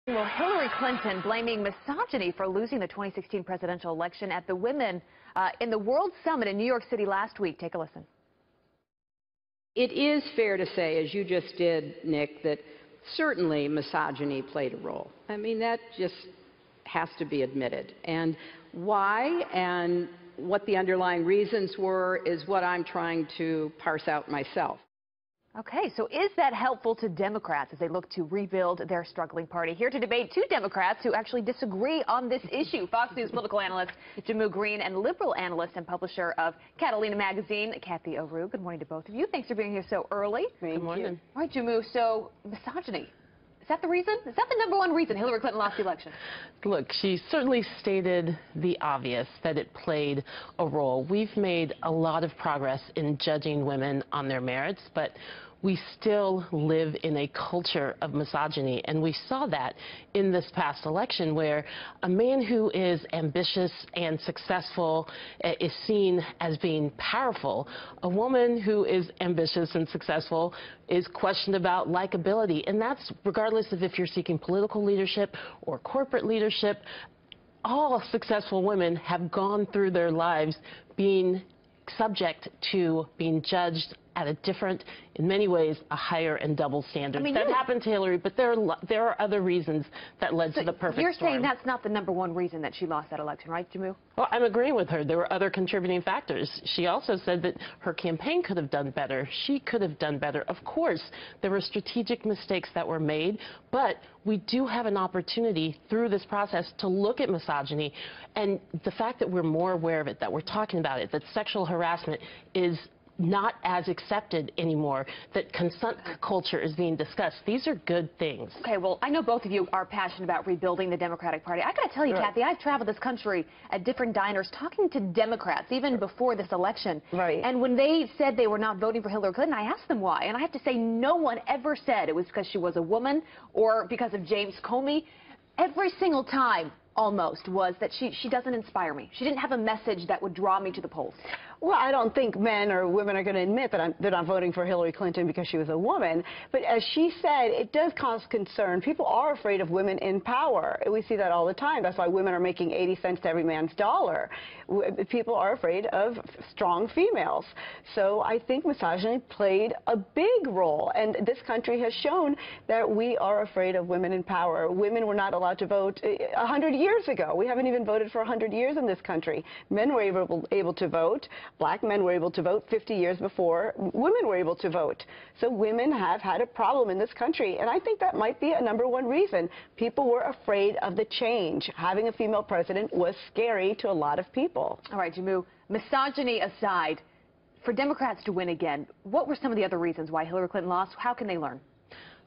Well, Hillary Clinton blaming misogyny for losing the 2016 presidential election at the Women in the World Summit in New York City last week. Take a listen. It is fair to say, as you just did, Nick, that certainly misogyny played a role. I mean, that just has to be admitted. And why and what the underlying reasons were is what I'm trying to parse out myself. Okay, so is that helpful to Democrats as they look to rebuild their struggling party? Here to debate two Democrats who actually disagree on this issue. Fox News political analyst Jamu Green and liberal analyst and publisher of Catalina Magazine, Kathy O'Rourke. Good morning to both of you. Thanks for being here so early. Good morning. All right, Jamu, so misogyny. Is that the reason? Is that the number one reason Hillary Clinton lost the election? Look, she certainly stated the obvious, that it played a role. We've made a lot of progress in judging women on their merits, but we still live in a culture of misogyny, and we saw that in this past election, where a man who is ambitious and successful is seen as being powerful. A woman who is ambitious and successful is questioned about likability, and that's regardless of if you're seeking political leadership or corporate leadership. All successful women have gone through their lives being subject to being judged at a different, in many ways, a higher and double standard. That happened to Hillary, but there are other reasons that led to the perfect You're storm. saying that's not the number one reason that she lost that election, right, Jamu? Well, I'm agreeing with her. There were other contributing factors. She also said that her campaign could have done better. She could have done better. Of course, there were strategic mistakes that were made, but we do have an opportunity through this process to look at misogyny, and the fact that we're more aware of it, that we're talking about it, that sexual harassment is not as accepted anymore, that consent culture is being discussed. These are good things. Okay, well, I know both of you are passionate about rebuilding the Democratic Party. I got to tell you, Kathy, I've traveled this country at different diners talking to Democrats, even before this election. Right. And when they said they were not voting for Hillary Clinton, I asked them why. And I have to say, no one ever said it was because she was a woman or because of James Comey. Every single time, almost, was that she doesn't inspire me. She didn't have a message that would draw me to the polls. Well, I don't think men or women are going to admit that they're not voting for Hillary Clinton because she was a woman. But as she said, it does cause concern. People are afraid of women in power. We see that all the time. That's why women are making 80 cents to every man's dollar. People are afraid of strong females. So I think misogyny played a big role. And this country has shown that we are afraid of women in power. Women were not allowed to vote 100 years ago. We haven't even voted for 100 years in this country. Men were able to vote. Black men were able to vote 50 years before women were able to vote. So women have had a problem in this country, and I think that might be a number one reason. People were afraid of the change. Having a female president was scary to a lot of people. All right, Jamu, misogyny aside, for Democrats to win again, what were some of the other reasons why Hillary Clinton lost? How can they learn?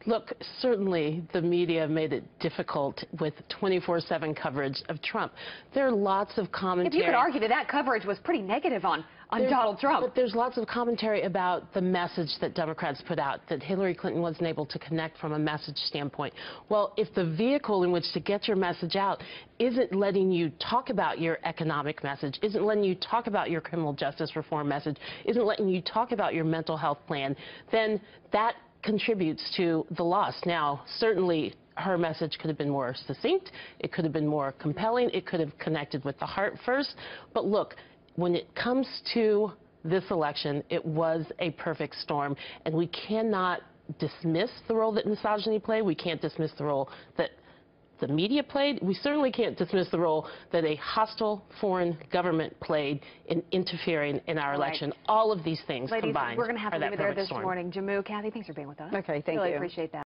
Look, certainly the media made it difficult with 24/7 coverage of Trump. There are lots of commentary. If you could argue that that coverage was pretty negative on Donald Trump. But there's lots of commentary about the message that Democrats put out, that Hillary Clinton wasn't able to connect from a message standpoint. Well, if the vehicle in which to get your message out isn't letting you talk about your economic message, isn't letting you talk about your criminal justice reform message, isn't letting you talk about your mental health plan, then that contributes to the loss. Now, certainly her message could have been more succinct, it could have been more compelling, it could have connected with the heart first. But look, when it comes to this election, it was a perfect storm, and we cannot dismiss the role that misogyny played. We can't dismiss the role that the media played. We certainly can't dismiss the role that a hostile foreign government played in interfering in our election. All of these things combined. Ladies, we're going to have to leave it there this storm. morning. Jamu, Kathy, thanks for being with us. Okay, thank you. Really appreciate that.